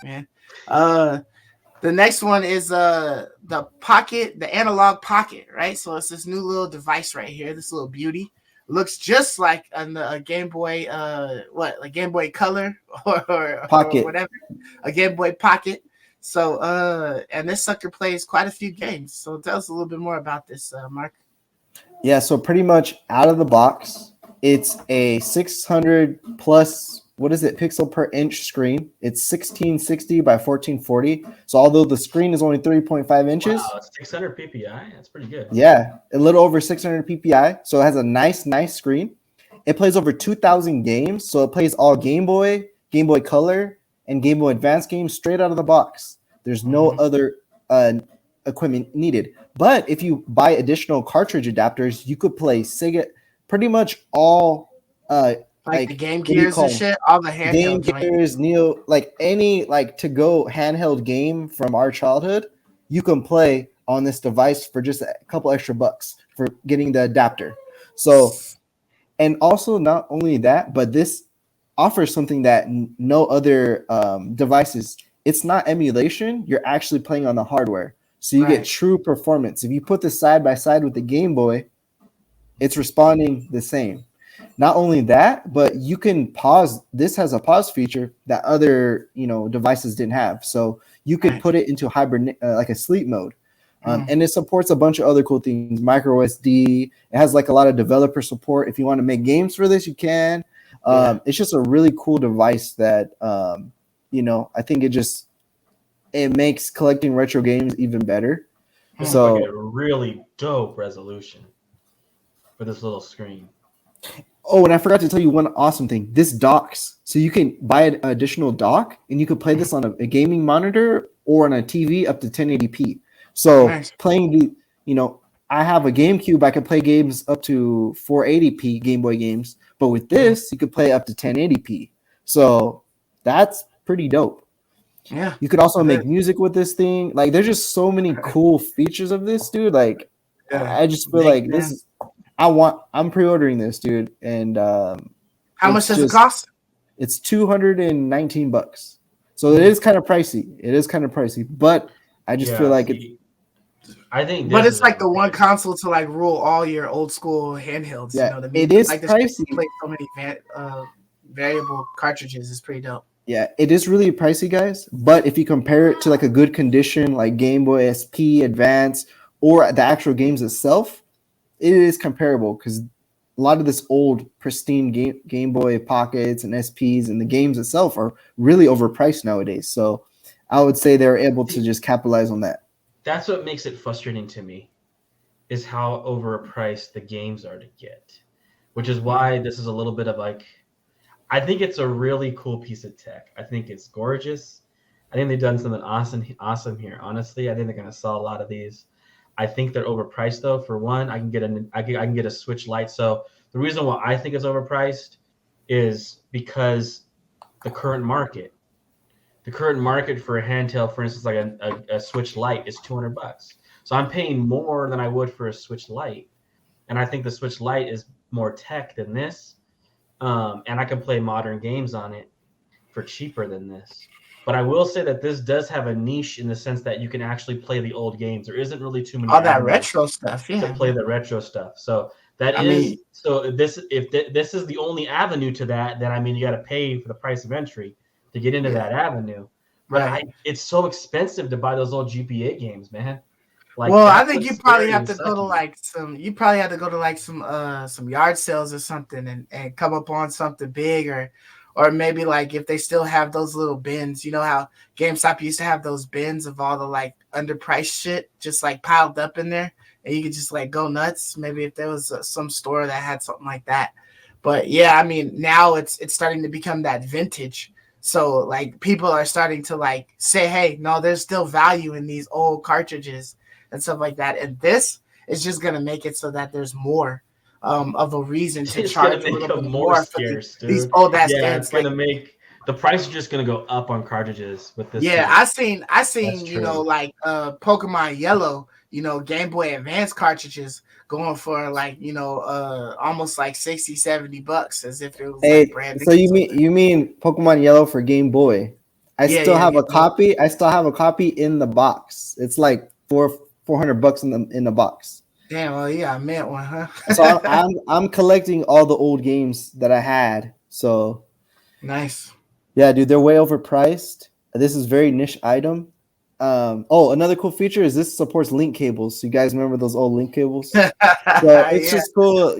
Man. The next one is the Pocket, the Analogue Pocket, right? So it's this new little device right here, this little beauty. Looks just like a Game Boy, like Game Boy Color or Pocket. whatever, a Game Boy Pocket. So and this sucker plays quite a few games. So tell us a little bit more about this, Mark. Yeah, so pretty much out of the box, it's a 600 plus, what is it, pixel per inch screen. It's 1660 by 1440. So although the screen is only 3.5 inches. Wow, 600 PPI. That's pretty good. Yeah, a little over 600 PPI. So it has a nice screen. It plays over 2,000 games. So it plays all Game Boy Color, and Game Boy Advance games straight out of the box. There's no other equipment needed. But if you buy additional cartridge adapters, you could play Sega, pretty much all like the Game Gears and shit, all the handheld Game Gears, Neo, like any like to go handheld game from our childhood, you can play on this device for just a couple extra bucks for getting the adapter. So, and also not only that, but this offers something that no other devices. It's not emulation. You're actually playing on the hardware. So you get true performance. If you put this side by side with the Game Boy, it's responding the same. Not only that, but you can pause. This has a pause feature that other devices didn't have. So you could put it into like a sleep mode. And it supports a bunch of other cool things. Micro SD. It has like a lot of developer support. If you want to make games for this, you can. It's just a really cool device that I think it makes collecting retro games even better. So like a really dope resolution for this little screen. Oh, and I forgot to tell you one awesome thing. This docks. So you can buy an additional dock and you can play this on a gaming monitor or on a TV up to 1080p. So playing I have a GameCube, I can play games up to 480p Game Boy games, but with this, you could play up to 1080p. So that's pretty dope. Yeah. You could also make music with this thing. Like, there's just so many cool features of this, dude. Like, I just feel like this is. I'm pre-ordering this, dude. And how much does it cost? It's $219. So it is kind of pricey. But I just feel like I think, but it's like the one console to like rule all your old school handhelds. Yeah, you know what I mean? It is like pricey. Play so many variable cartridges is pretty dope. Yeah, it is really pricey, guys. But if you compare it to like a good condition, like Game Boy SP Advance or the actual games itself, it is comparable because a lot of this old pristine Game Boy Pockets and SPs and the games itself are really overpriced nowadays. So I would say they're able to just capitalize on that. That's what makes it frustrating to me, is how overpriced the games are to get, which is why this is a little bit of like, I think it's a really cool piece of tech. I think it's gorgeous. I think they've done something awesome here. Honestly, I think they're going to sell a lot of these. I think they're overpriced though. For one, I can get a Switch Lite. So the reason why I think it's overpriced is because the current market for a handheld, for instance, like a Switch Lite is $200. So I'm paying more than I would for a Switch Lite, and I think the Switch Lite is more tech than this. And I can play modern games on it for cheaper than this. But I will say that this does have a niche in the sense that you can actually play the old games. There isn't really too many all that retro stuff, to play the retro stuff. So this is the only avenue to that. Then I mean, you got to pay for the price of entry to get into that avenue. But it's so expensive to buy those old GPA games, man. Like, well, I think you probably have to go to like some. You probably have to go to like some yard sales or something, and come up on something big, or maybe like if they still have those little bins. You know how GameStop used to have those bins of all the like underpriced shit just like piled up in there, and you could just like go nuts. Maybe if there was some store that had something like that. But yeah, I mean now it's starting to become that vintage. So like people are starting to like say, hey, no, there's still value in these old cartridges and stuff like that. And this is just going to make it so that there's more of a reason to charge a little bit more scarce, for these old ass games. games. It's going to make the price is just going to go up on cartridges with this. Yeah, I seen like Pokemon Yellow Game Boy Advance cartridges going for like, almost like 60, $70 as if it was like Hey, brand new so or you mean something. you mean Pokemon Yellow for Game Boy? I Yeah, still yeah, have a Game Boy. copy. I still have a copy in the box. It's like $400 in the box. Damn, well, yeah, I meant one, huh? So I'm collecting all the old games that I had. So Nice. yeah, dude, they're way overpriced. This is very niche item. Another cool feature is this supports link cables. So you guys remember those old link cables? So it's Yeah, just cool.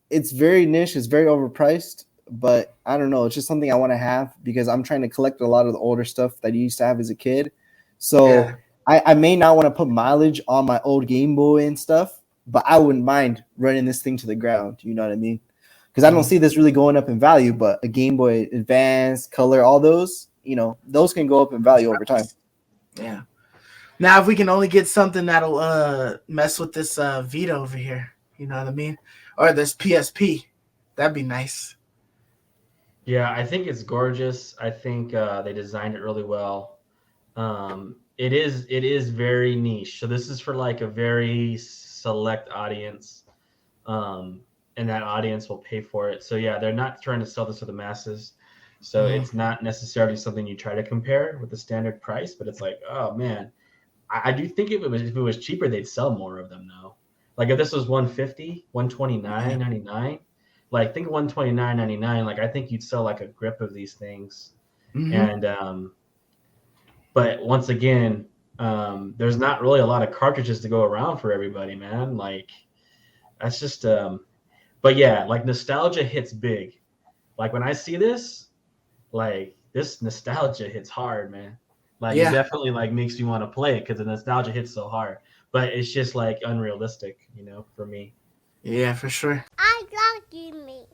It's very niche. It's very overpriced, but I don't know. It's just something I want to have because I'm trying to collect a lot of the older stuff that you used to have as a kid. yeah. So I may not want to put mileage on my old Game Boy and stuff, but I wouldn't mind running this thing to the ground. You know what I mean? Because I don't Mhm. see this really going up in value, but a Game Boy Advance, Color, all those, those can go up in value over time. Yeah. Now, if we can only get something that'll mess with this Vita over here, you know what I mean, or this PSP, that'd be nice. Yeah, I think it's gorgeous. I think they designed it really well. It is very niche. So this is for like a very select audience, um, and that audience will pay for it. So yeah, they're not trying to sell this to the masses. So Mm-hmm. it's not necessarily something you try to compare with the standard price, but it's like, oh man, I do think if it was cheaper, they'd sell more of them though. Like if this was 150, Yeah. 129.99, like think 129.99, like I think you'd sell like a grip of these things. Mm-hmm. And but once again, there's not really a lot of cartridges to go around for everybody, man. Like that's just but yeah, like nostalgia hits big. Like when I see this, like this nostalgia hits hard, man. Like it Yeah. definitely like makes you want to play it because the nostalgia hits so hard. But it's just like unrealistic, for me. Yeah, for sure. I love you, me.